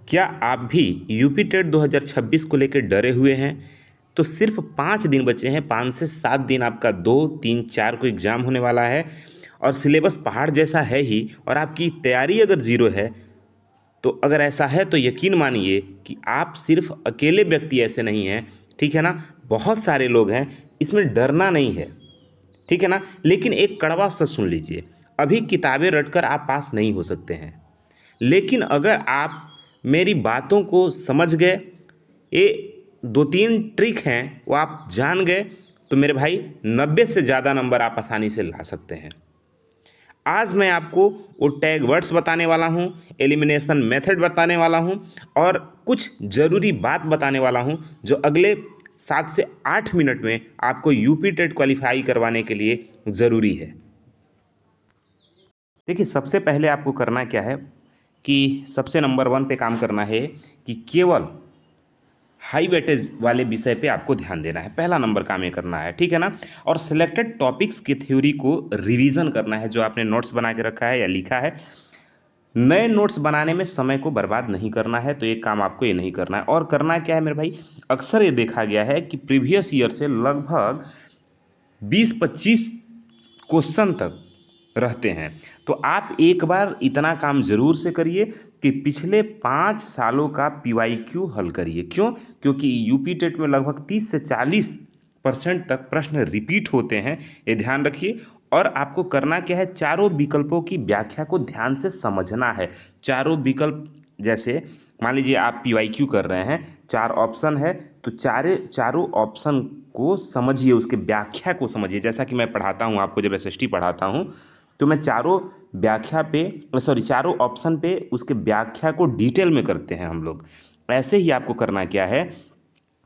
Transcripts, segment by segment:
क्या आप भी यूपी टेट 2026 को लेकर डरे हुए हैं? तो सिर्फ 5 दिन बचे हैं, 5 से 7 दिन आपका 2, 3, 4 को एग्ज़ाम होने वाला है और सिलेबस पहाड़ जैसा है ही और आपकी तैयारी अगर ज़ीरो है, तो अगर ऐसा है तो यकीन मानिए कि आप सिर्फ अकेले व्यक्ति ऐसे नहीं हैं, ठीक है ना? बहुत सारे लोग हैं, इसमें डरना नहीं है, ठीक है ना? लेकिन एक कड़वा सच सुन लीजिए, अभी किताबें रटकर आप पास नहीं हो सकते हैं। लेकिन अगर आप मेरी बातों को समझ गए, ये 2-3 ट्रिक हैं वो आप जान गए, तो मेरे भाई 90 से ज़्यादा नंबर आप आसानी से ला सकते हैं। आज मैं आपको वो टैग वर्ड्स बताने वाला हूँ, एलिमिनेशन मेथड बताने वाला हूँ और कुछ ज़रूरी बात बताने वाला हूँ जो अगले 7 से 8 मिनट में आपको यूपी टेट क्वालिफाई करवाने के लिए ज़रूरी है। देखिए, सबसे पहले आपको करना क्या है कि सबसे नंबर 1 पे काम करना है कि केवल हाई वेटेज वाले विषय पे आपको ध्यान देना है। पहला नंबर काम ये करना है, ठीक है ना? और सिलेक्टेड टॉपिक्स की थ्योरी को रिवीजन करना है, जो आपने नोट्स बना के रखा है या लिखा है। नए नोट्स बनाने में समय को बर्बाद नहीं करना है, तो एक काम आपको ये नहीं करना है। और करना क्या है मेरे भाई, अक्सर ये देखा गया है कि प्रीवियस ईयर से लगभग 20-25 क्वेश्चन तक रहते हैं। तो आप एक बार इतना काम ज़रूर से करिए कि पिछले 5 सालों का पीवाईक्यू हल करिए। क्यों? क्योंकि यूपी टेट में लगभग 30 से 40% तक प्रश्न रिपीट होते हैं, ये ध्यान रखिए। और आपको करना क्या है, चारों विकल्पों की व्याख्या को ध्यान से समझना है। चारों विकल्प, जैसे मान लीजिए आप पीवाईक्यू कर रहे हैं, 4 ऑप्शन है, तो चारों ऑप्शन को समझिए, उसके व्याख्या को समझिए। जैसा कि मैं पढ़ाता हूँ आपको, जब एसएसटी पढ़ाता हूँ, तो मैं चारों ऑप्शन पे उसके व्याख्या को डिटेल में करते हैं हम लोग। ऐसे ही आपको करना क्या है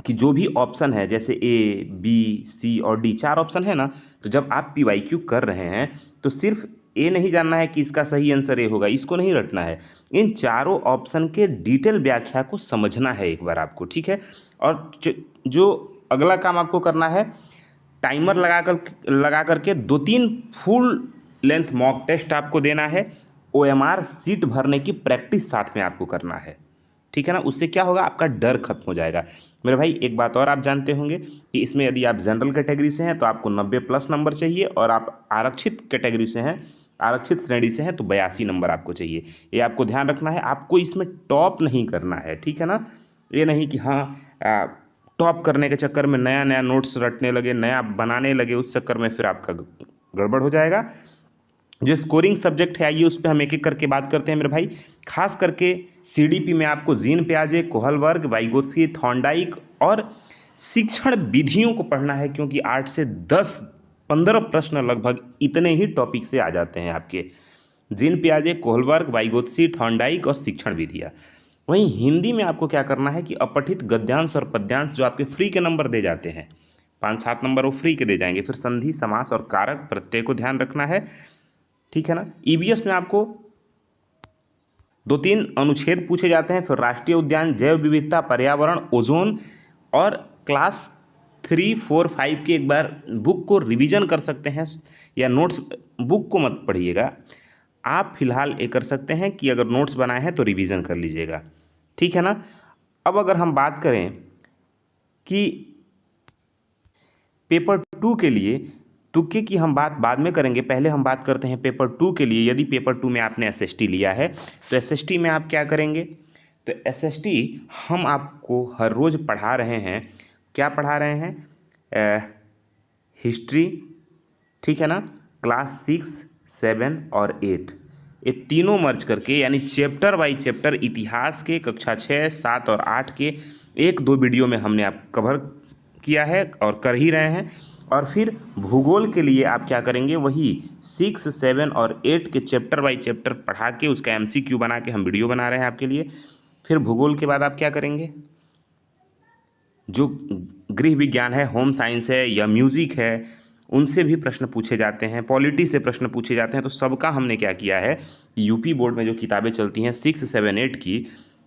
कि जो भी ऑप्शन है, जैसे ए, बी, सी और डी 4 ऑप्शन है ना, तो जब आप पीवाईक्यू कर रहे हैं तो सिर्फ ए नहीं जानना है कि इसका सही आंसर ए होगा, इसको नहीं रटना है। इन चारों ऑप्शन के डिटेल व्याख्या को समझना है एक बार आपको, ठीक है? और जो अगला काम आपको करना है, टाइमर लगा करके 2-3 फुल लेंथ मॉक टेस्ट आपको देना है। ओएमआर सीट भरने की प्रैक्टिस साथ में आपको करना है, ठीक है ना? उससे क्या होगा, आपका डर खत्म हो जाएगा। मेरे भाई, एक बात और आप जानते होंगे कि इसमें यदि आप जनरल कैटेगरी से हैं तो आपको 90 प्लस नंबर चाहिए, और आप आरक्षित कैटेगरी से हैं, आरक्षित श्रेणी से हैं, तो 82 नंबर आपको चाहिए। ये आपको ध्यान रखना है, आपको इसमें टॉप नहीं करना है, ठीक है ना? ये नहीं कि हाँ, टॉप करने के चक्कर में नया नया नोट्स रटने लगे, नया बनाने लगे, उस चक्कर में फिर आपका गड़बड़ हो जाएगा। जो स्कोरिंग सब्जेक्ट है, आइए उस पर हम एक एक करके बात करते हैं मेरे भाई। खास करके सीडीपी में आपको जीन पियाजे, कोहल वर्ग, वाइगोत्स्की, थॉर्नडाइक और शिक्षण विधियों को पढ़ना है, क्योंकि 8 से 10-15 प्रश्न लगभग इतने ही टॉपिक से आ जाते हैं आपके। जीन पियाजे, कोहल वर्ग, वाइगोत्स्की, थॉर्नडाइक और शिक्षण विधियाँ। वहीं हिंदी में आपको क्या करना है कि अपठित गद्यांश और पद्यांश जो आपके फ्री के नंबर दे जाते हैं, 5-7 नंबर वो फ्री के दे जाएंगे। फिर संधि, समास और कारक प्रत्यय को ध्यान रखना है, ठीक है ना? ईवीएस में आपको 2-3 अनुच्छेद पूछे जाते हैं। फिर राष्ट्रीय उद्यान, जैव विविधता, पर्यावरण, ओजोन और क्लास 3, 4, 5 की एक बार बुक को रिवीजन कर सकते हैं, या नोट्स बुक को मत पढ़िएगा आप। फिलहाल ये कर सकते हैं कि अगर नोट्स बनाए हैं तो रिवीजन कर लीजिएगा, ठीक है ना? अब अगर हम बात करें कि पेपर 2 के लिए, तुक्के की हम बात बाद में करेंगे, पहले हम बात करते हैं पेपर 2 के लिए। यदि पेपर 2 में आपने एसएसटी लिया है तो एसएसटी में आप क्या करेंगे, तो एसएसटी हम आपको हर रोज़ पढ़ा रहे हैं। क्या पढ़ा रहे हैं? हिस्ट्री, ठीक है ना? क्लास 6, 7 और 8, ये तीनों मर्ज करके, यानी चैप्टर बाई चैप्टर इतिहास के कक्षा 6, 7 और 8 के 1-2 वीडियो में हमने आप कवर किया है और कर ही रहे हैं। और फिर भूगोल के लिए आप क्या करेंगे, वही 6, 7 और 8 के चैप्टर बाई चैप्टर पढ़ा के उसका एमसीक्यू बना के हम वीडियो बना रहे हैं आपके लिए। फिर भूगोल के बाद आप क्या करेंगे, जो गृह विज्ञान है, होम साइंस है या म्यूज़िक है, उनसे भी प्रश्न पूछे जाते हैं, पॉलिटी से प्रश्न पूछे जाते हैं। तो सबका हमने क्या किया है, यूपी बोर्ड में जो किताबें चलती हैं 6, 7, 8 की,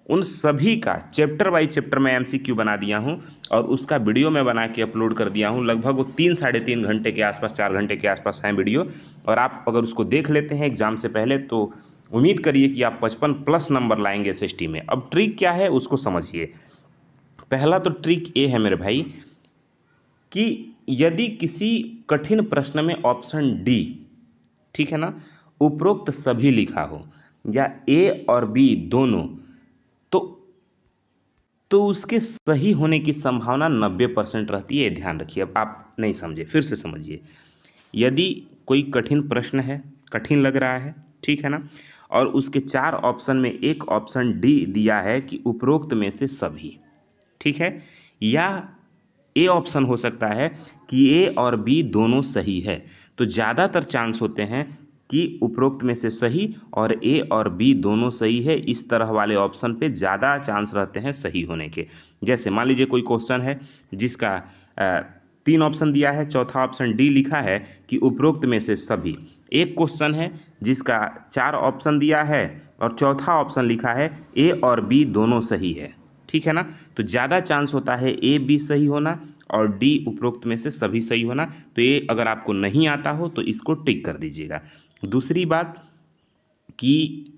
उन सभी का चैप्टर बाई चैप्टर मैं एमसीक्यू बना दिया हूँ और उसका वीडियो मैं बना के अपलोड कर दिया हूँ। लगभग वो 3-3.5 घंटे के आसपास, 4 घंटे के आसपास है वीडियो। और आप अगर उसको देख लेते हैं एग्ज़ाम से पहले तो उम्मीद करिए कि आप 55+ नंबर लाएंगे एसएसटी में। अब ट्रिक क्या है उसको समझिए। पहला तो ट्रिक ये है मेरे भाई कि यदि किसी कठिन प्रश्न में ऑप्शन डी, ठीक है ना, उपरोक्त सभी लिखा हो या ए और बी दोनों, तो उसके सही होने की संभावना 90% रहती है। ध्यान रखिए, अब आप नहीं समझे फिर से समझिए। यदि कोई कठिन प्रश्न है, कठिन लग रहा है, ठीक है ना, और उसके 4 ऑप्शन में एक ऑप्शन डी दिया है कि उपरोक्त में से सभी, ठीक है, या ए ऑप्शन हो सकता है कि ए और बी दोनों सही है, तो ज़्यादातर चांस होते हैं कि उपरोक्त में से सही और ए और बी दोनों सही है, इस तरह वाले ऑप्शन पे ज़्यादा चांस रहते हैं सही होने के। जैसे मान लीजिए कोई क्वेश्चन है जिसका 3 ऑप्शन दिया है, चौथा ऑप्शन डी लिखा है कि उपरोक्त में से सभी। एक क्वेश्चन है जिसका 4 ऑप्शन दिया है और चौथा ऑप्शन लिखा है ए और बी दोनों सही है, ठीक है ना, तो ज़्यादा चांस होता है ए बी सही होना और डी उपरोक्त में से सभी सही होना। तो ये अगर आपको नहीं आता हो तो इसको टिक कर दीजिएगा। दूसरी बात कि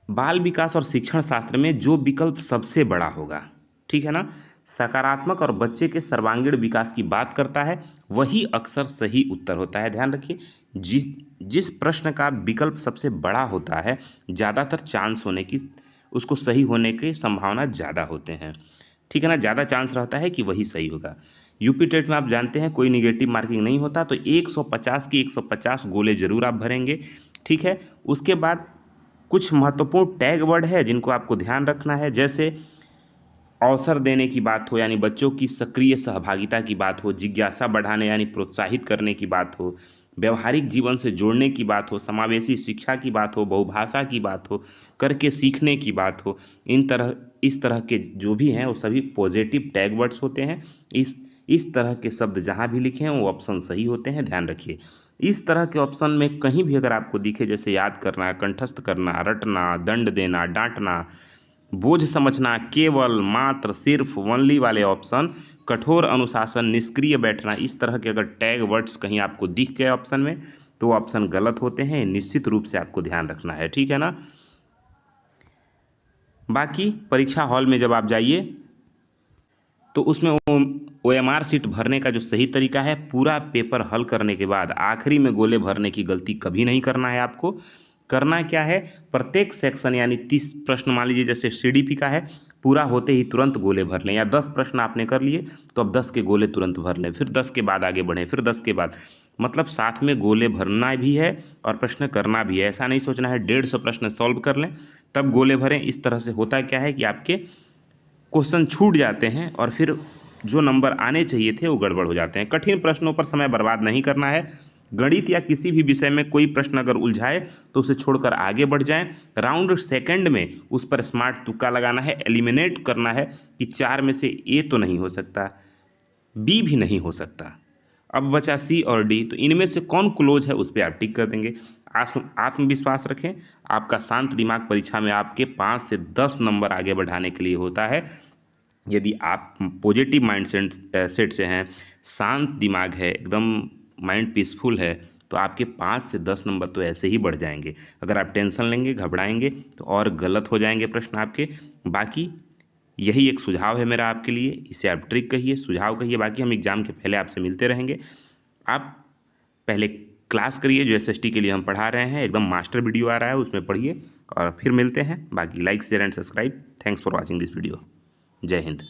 बाल विकास और शिक्षण शास्त्र में जो विकल्प सबसे बड़ा होगा, ठीक है ना, सकारात्मक और बच्चे के सर्वांगीण विकास की बात करता है, वही अक्सर सही उत्तर होता है। ध्यान रखिए, जिस प्रश्न का विकल्प सबसे बड़ा होता है, ज़्यादातर चांस होने की, उसको सही होने की संभावना ज़्यादा होते हैं, ठीक है ना, ज़्यादा चांस रहता है कि वही सही होगा। यूपी टेट में आप जानते हैं कोई निगेटिव मार्किंग नहीं होता, तो 150 की 150 गोले जरूर आप भरेंगे, ठीक है। उसके बाद कुछ महत्वपूर्ण टैग वर्ड है जिनको आपको ध्यान रखना है, जैसे अवसर देने की बात हो यानी बच्चों की सक्रिय सहभागिता की बात हो, जिज्ञासा बढ़ाने यानी प्रोत्साहित करने की बात हो, व्यवहारिक जीवन से जोड़ने की बात हो, समावेशी शिक्षा की बात हो, बहुभाषा की बात हो, करके सीखने की बात हो, इस तरह के जो भी हैं वो सभी पॉजिटिव टैग वर्ड्स होते हैं। इस तरह के शब्द जहाँ भी लिखे हैं वो ऑप्शन सही होते हैं, ध्यान रखिए। इस तरह के ऑप्शन में कहीं भी अगर आपको दिखे, जैसे याद करना, कंठस्थ करना, रटना, दंड देना, डांटना, बोझ समझना, केवल, मात्र, सिर्फ, ओनली वाले ऑप्शन, कठोर अनुशासन, निष्क्रिय बैठना, इस तरह के अगर टैग वर्ड्स कहीं आपको दिख गए ऑप्शन में तो ऑप्शन गलत होते हैं, निश्चित रूप से आपको ध्यान रखना है, ठीक है ना। बाकी परीक्षा हॉल में जब आप जाइए तो उसमें OMR सीट भरने का जो सही तरीका है, पूरा पेपर हल करने के बाद आखिरी में गोले भरने की गलती कभी नहीं करना है आपको। करना क्या है, प्रत्येक सेक्शन यानी 30 प्रश्न मान लीजिए जैसे CDP का है, पूरा होते ही तुरंत गोले भर लें, या 10 प्रश्न आपने कर लिए तो अब 10 के गोले तुरंत भर लें, फिर 10 के बाद आगे बढ़ें, फिर 10 के बाद, मतलब साथ में गोले भरना भी है और प्रश्न करना भी है। ऐसा नहीं सोचना है 150 प्रश्न सॉल्व कर लें तब गोले भरें। इस तरह से होता क्या है कि आपके क्वेश्चन छूट जाते हैं और फिर जो नंबर आने चाहिए थे वो गड़बड़ हो जाते हैं। कठिन प्रश्नों पर समय बर्बाद नहीं करना है। गणित या किसी भी विषय में कोई प्रश्न अगर उलझाए तो उसे छोड़कर आगे बढ़ जाएं। राउंड सेकंड में उस पर स्मार्ट तुक्का लगाना है, एलिमिनेट करना है कि 4 में से ए तो नहीं हो सकता, बी भी नहीं हो सकता, अब बचा सी और डी, तो इनमें से कौन क्लोज है उस पर आप टिक कर देंगे। आत्मविश्वास रखें, आपका शांत दिमाग परीक्षा में आपके 5 से 10 नंबर आगे बढ़ाने के लिए होता है। यदि आप पॉजिटिव माइंड सेट से हैं, शांत दिमाग है, एकदम माइंड पीसफुल है, तो आपके 5 से 10 नंबर तो ऐसे ही बढ़ जाएंगे। अगर आप टेंशन लेंगे, घबराएंगे तो और गलत हो जाएंगे प्रश्न आपके। बाकी यही एक सुझाव है मेरा आपके लिए, इसे आप ट्रिक कहिए, सुझाव कहिए। बाकी हम एग्ज़ाम के पहले आपसे मिलते रहेंगे। आप पहले क्लास करिए जो SST के लिए हम पढ़ा रहे हैं, एकदम मास्टर वीडियो आ रहा है उसमें पढ़िए और फिर मिलते हैं। बाकी like share and subscribe. Thanks for watching this video. जय हिंद।